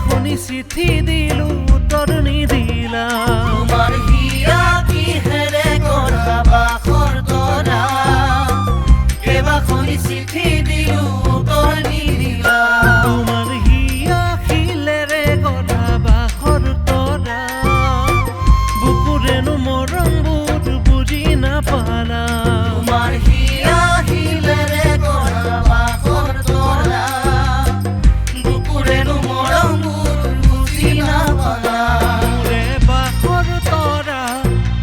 শুনি চিঠি দিলো উত্তৰ নিদিলা তোমাৰ হিয়া কিহেৰে গঢ়া বাখৰ তৰা কেবা শুনি চিঠি দিলো উত্তৰ নিদিলা তোমাৰ হিয়া শিলেৰে গঢ়া বাখৰ তৰা বুকুৰেনো মৰমবোৰ বুজি নাপালা তোমাৰ হিয়া শিলেৰে গঢ়া বাখৰ তৰা বুকুৰেনো মৰমবোৰ বুজি নাপালা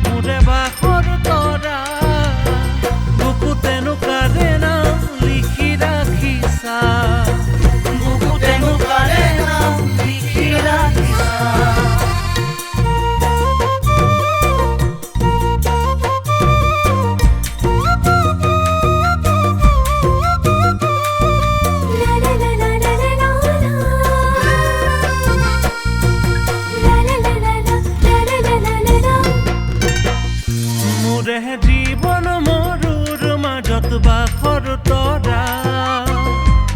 মোৰে বাখৰ তৰা বুকুতেনো কাৰে নাম লিখি ৰাখিছা বুকুতেনো কাৰে নাম লিখি ৰাখিছা মোৰে জীৱন মৰুৰ মাজত বাখৰ তৰা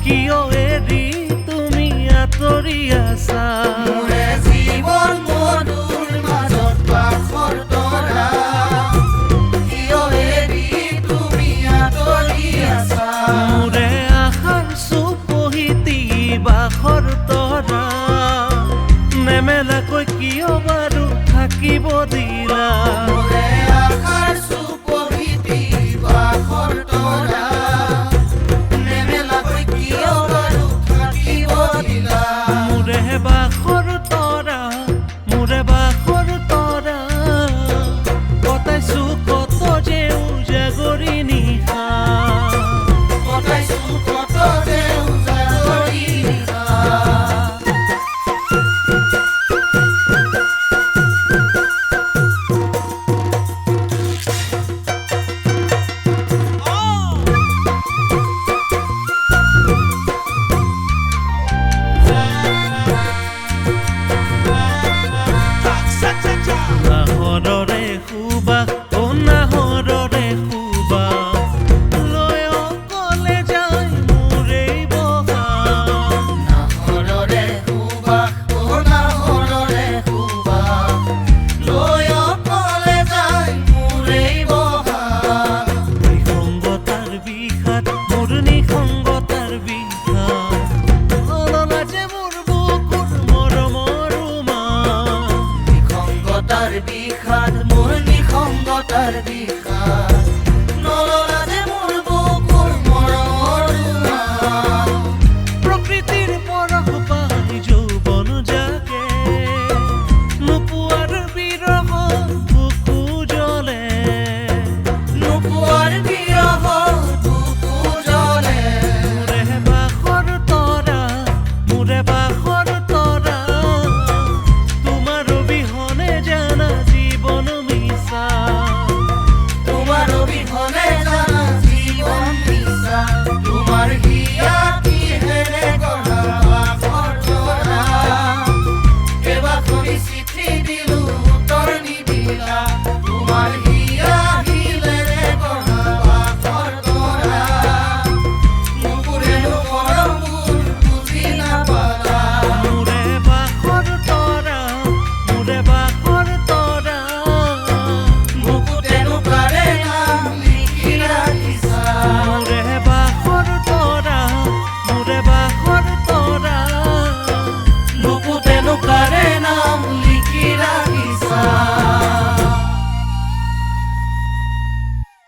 কিয় এৰি তুমি আঁতৰি আছা মোৰে জীৱন মধুৰ মাজত বাখৰ তৰা কিয় এৰি তুমি আঁতৰি আছা মোৰে আশাৰ চুপহিতি বাখৰ তৰা নেমেলাকৈ কিয় বাৰু থাকিব দিলা মোৰে আশাৰ চুপহিতি বাখৰ তৰা নেমেলাকৈ কিয় বাৰু থাকিব দিলা মোৰে বাখৰ তৰা কটাইছো কত যে উজাগৰি নিশা কটাইছো কত যে উজাগৰি নিশা নাহৰৰে সুবাস নাহৰৰে সুবাস লৈ অকলে যায় মোৰে বহা নাহৰৰে সুবাস নাহৰৰে সুবাস লৈ অকলে যায় মোৰে বহা নিসংগতাৰ বিষাদ মোৰ নিসংগতাৰ বিষাদ অললাজে মোৰ বুকুৰ মৰমৰ নিসংগতাৰ বিষাদ মোৰ নিসংগতাৰ বিষাদ